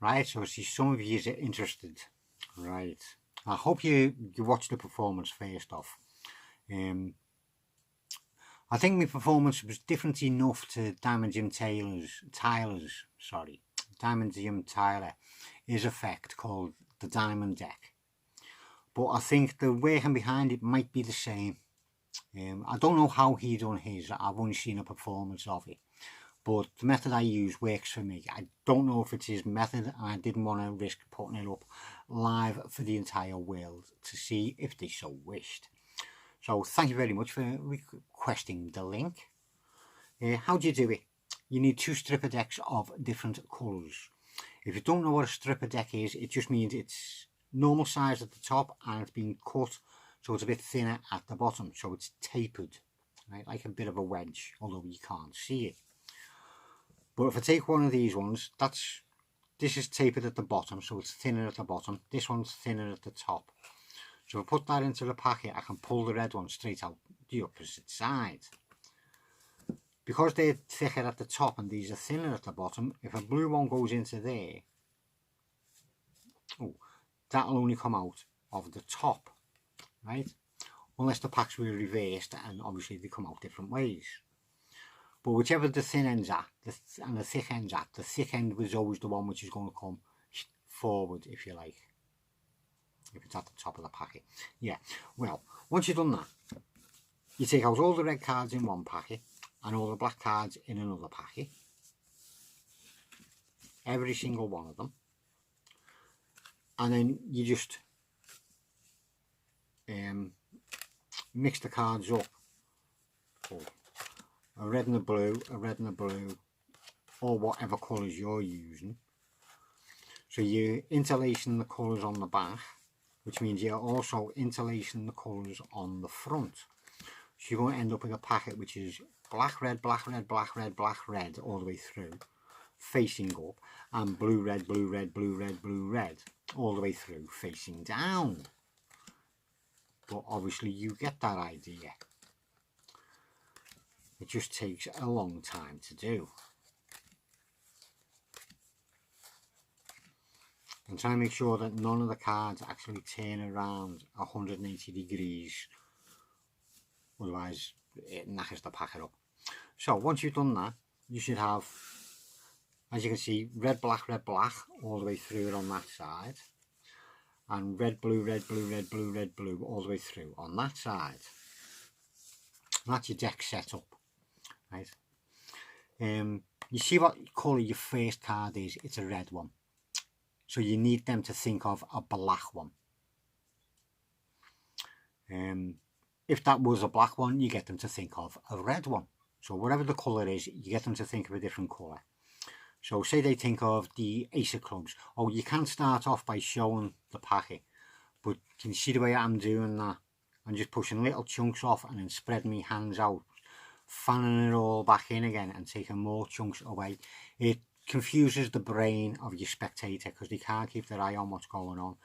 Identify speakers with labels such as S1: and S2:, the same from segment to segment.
S1: right? So see, some of you are interested, right? I hope you watch the performance first off. I think my performance was different enough to Diamond Jim Tyler's, Diamond Jim Tyler, his effect called the Diamond Deck. But I think the working behind it might be the same. I don't know how he done his. I've only seen a performance of it. But the method I use works for me. I don't know if it's his method, and I didn't want to risk putting it up live for the entire world to see if they so wished. So thank you very much for requesting the link. How do you do it? You need 2 stripper decks of different colours. If you don't know what a stripper deck is, it just means it's normal size at the top and it's been cut so it's a bit thinner at the bottom, so it's tapered, right, like a bit of a wedge, although you can't see it. But if I take one of these ones, this is tapered at the bottom, so it's thinner at the bottom. This one's thinner at the top. So if I put that into the packet, I can pull the red one straight out the opposite side. Because they're thicker at the top and these are thinner at the bottom, if a blue one goes into there, that'll only come out of the top, right? Unless the packs were reversed, and obviously they come out different ways. But whichever the thin end's at and the thick end's at, the thick end was always the one which is going to come forward, if you like, if it's at the top of the packet. Yeah, well, once you've done that, you take out all the red cards in one packet and all the black cards in another packet, every single one of them, and then you just mix the cards up. A red and a blue, a red and a blue, or whatever colours you're using. So you're interlacing the colours on the back, which means you're also interlacing the colours on the front. So you're going to end up with a packet which is black, red, black, red, black, red, black, red all the way through, facing up, and blue, red, blue, red, blue, red, blue, red all the way through, facing down. But obviously you get that idea. It just takes a long time to do. And try and make sure that none of the cards actually turn around 180 degrees, otherwise it knackers the packet up. So once you've done that, you should have, as you can see, red, black all the way through it on that side, and red, blue, red, blue, red, blue, red, blue all the way through on that side. And that's your deck set up. Right. You see what colour your first card is? It's a red one. So you need them to think of a black one. If that was a black one, you get them to think of a red one. So whatever the colour is, you get them to think of a different colour. So say they think of the Ace of Clubs. Oh, you can start off by showing the packet, but can you see the way I'm doing that? I'm just pushing little chunks off and then spreading my hands out, fanning it all back in again and taking more chunks away. It confuses the brain of your spectator because they can't keep their eye on what's going on,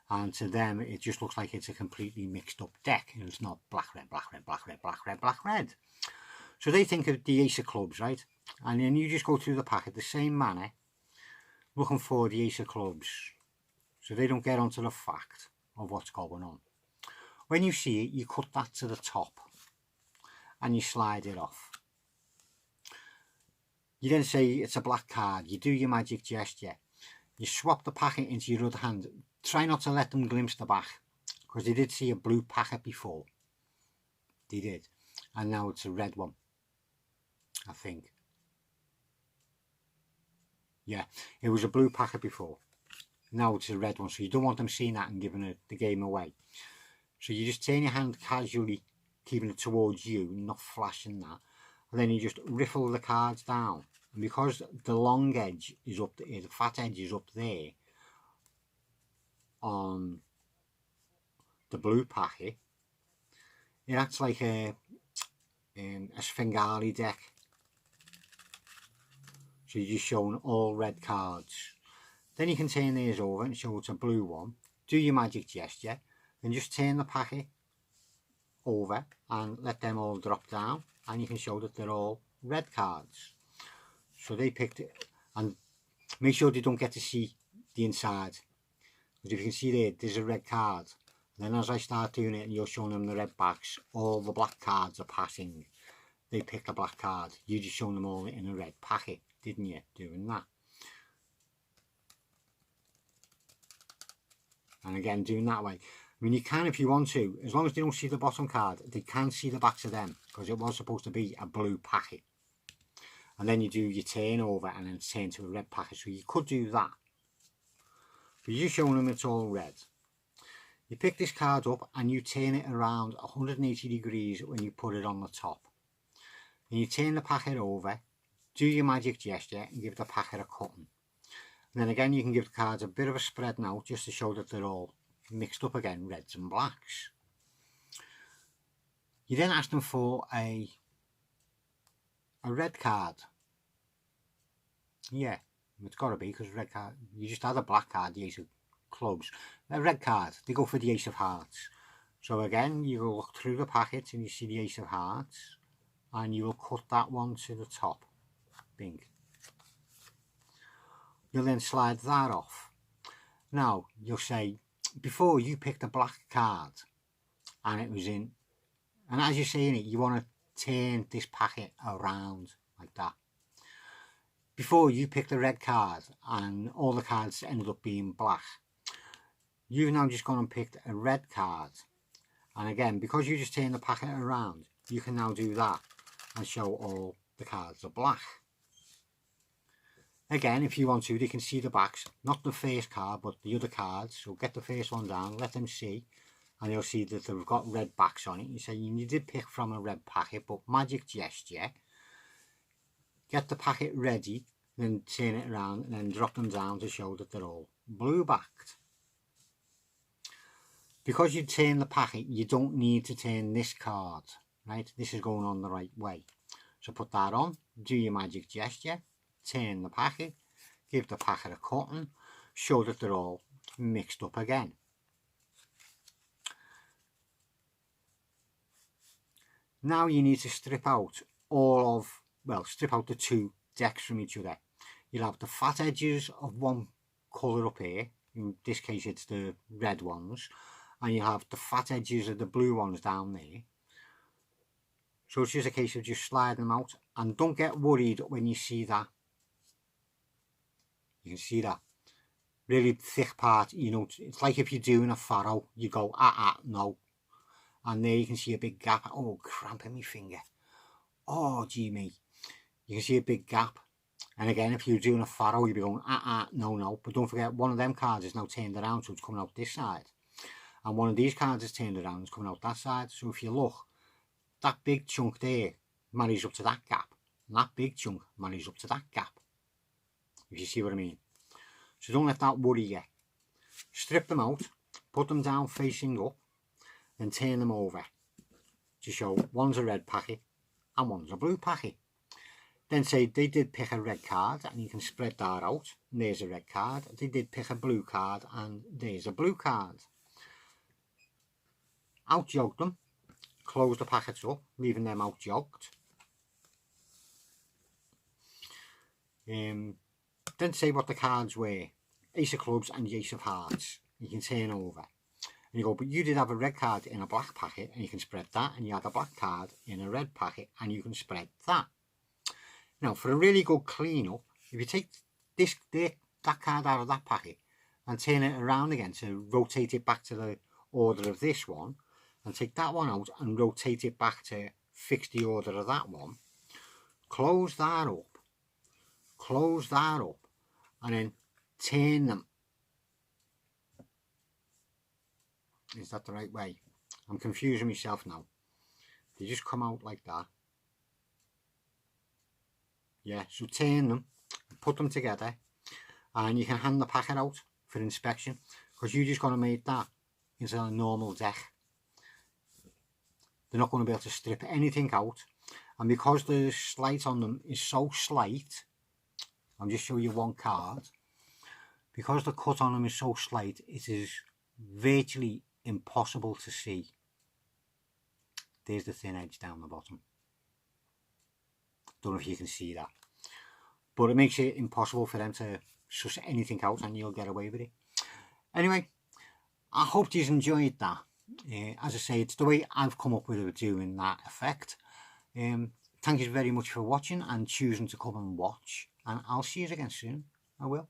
S1: and to them it just looks like it's a completely mixed up deck and it's not black, red, black, red, black, red, black, red, black, red. So they think of the Ace of Clubs, right? And then you just go through the packet the same manner, looking for the Ace of Clubs, so they don't get onto the fact of what's going on. When you see it, you cut that to the top and you slide it off. You then say it's a black card. You do your magic gesture. You swap the packet into your other hand. Try not to let them glimpse the back, because they did see a blue packet before. They did. And now it's a red one, I think. Yeah, it was a blue packet before. Now it's a red one. So you don't want them seeing that and giving the game away. So you just turn your hand casually, keeping it towards you, not flashing that, and then you just riffle the cards down. And because the long edge is up there, the fat edge is up there on the blue packet, it acts like a Svengali deck. So you're just showing all red cards. Then you can turn these over and show it's a blue one. Do your magic gesture, and just turn the packet over and let them all drop down, and you can show that they're all red cards. So they picked it, and make sure they don't get to see the inside. Because if you can see there, there's a red card. And then as I start doing it and you're showing them the red backs, all the black cards are passing. They pick the black card. You just shown them all in a red packet, didn't you, doing that? And again, doing that way. I mean, you can if you want to, as long as they don't see the bottom card, they can see the backs of them, because it was supposed to be a blue packet. And then you do your turn over and then turn to a red packet, so you could do that. But you're showing them it's all red. You pick this card up and you turn it around 180 degrees when you put it on the top. And you turn the packet over, do your magic gesture and give the packet a cutting. And then again you can give the cards a bit of a spread now, just to show that they're all mixed up again, reds and blacks. You then ask them for a red card. Yeah, it's got to be, because red card, you just had a black card, the ace of clubs. A red card, they go for the ace of hearts. So again, you will look through the packet and you see the ace of hearts, and you will cut that one to the top. Bing. You'll then slide that off. Now, you'll say, before you picked a black card, and it was in, and as you're saying it, you want to turn this packet around like that. Before you picked a red card, and all the cards ended up being black, you've now just gone and picked a red card. And again, because you just turned the packet around, you can now do that and show all the cards are black. Again, if you want to, they can see the backs, not the first card, but the other cards. So get the first one down, let them see, and they'll see that they've got red backs on it. You say you did pick from a red packet, but magic gesture, get the packet ready, then turn it around and then drop them down to show that they're all blue backed. Because you turn the packet, you don't need to turn this card, right? This is going on the right way. So put that on, do your magic gesture, turn the packet, give the packet a cutting, show that they're all mixed up again. Now you need to strip out all of, well, strip out the two decks from each other. You'll have the fat edges of one colour up here, in this case it's the red ones, and you have the fat edges of the blue ones down there. So it's just a case of just sliding them out, and don't get worried when you see that. You can see that really thick part, you know, it's like if you're doing a furrow, you go no, and there you can see a big gap. Oh, cramp in my finger. Oh gee me, you can see a big gap. And again, if you're doing a furrow, you'll be going no. But don't forget, one of them cards is now turned around, so it's coming out this side, and one of these cards is turned around, it's coming out that side. So if you look, that big chunk there marries up to that gap, and that big chunk marries up to that gap, if you see what I mean. So don't let that worry you. Strip them out, put them down facing up, and turn them over to show one's a red packet and one's a blue packet. Then say they did pick a red card, and you can spread that out, and there's a red card. They did pick a blue card, and there's a blue card. Out jog them, close the packets up, leaving them out jogged. Then say what the cards were. Ace of clubs and the ace of hearts. You can turn over. And you go, but you did have a red card in a black packet, and you can spread that. And you had a black card in a red packet, and you can spread that. Now, for a really good clean up, if you take that card out of that packet and turn it around again to rotate it back to the order of this one, and take that one out and rotate it back to fix the order of that one, close that up, and then turn them. Is that the right way? I'm confusing myself now. They just come out like that. Yeah, so turn them, put them together, and you can hand the packet out for inspection, because you're just going to make that into a normal deck. They're not going to be able to strip anything out, and because the slight on them is so slight, I'll just show you one card. Because the cut on them is so slight, it is virtually impossible to see. There's the thin edge down the bottom. Don't know if you can see that, but it makes it impossible for them to suss anything out and you'll get away with it. Anyway, I hope you enjoyed that. As I say, it's the way I've come up with doing that effect. Thank you very much for watching and choosing to come and watch, and I'll see you again soon. I will.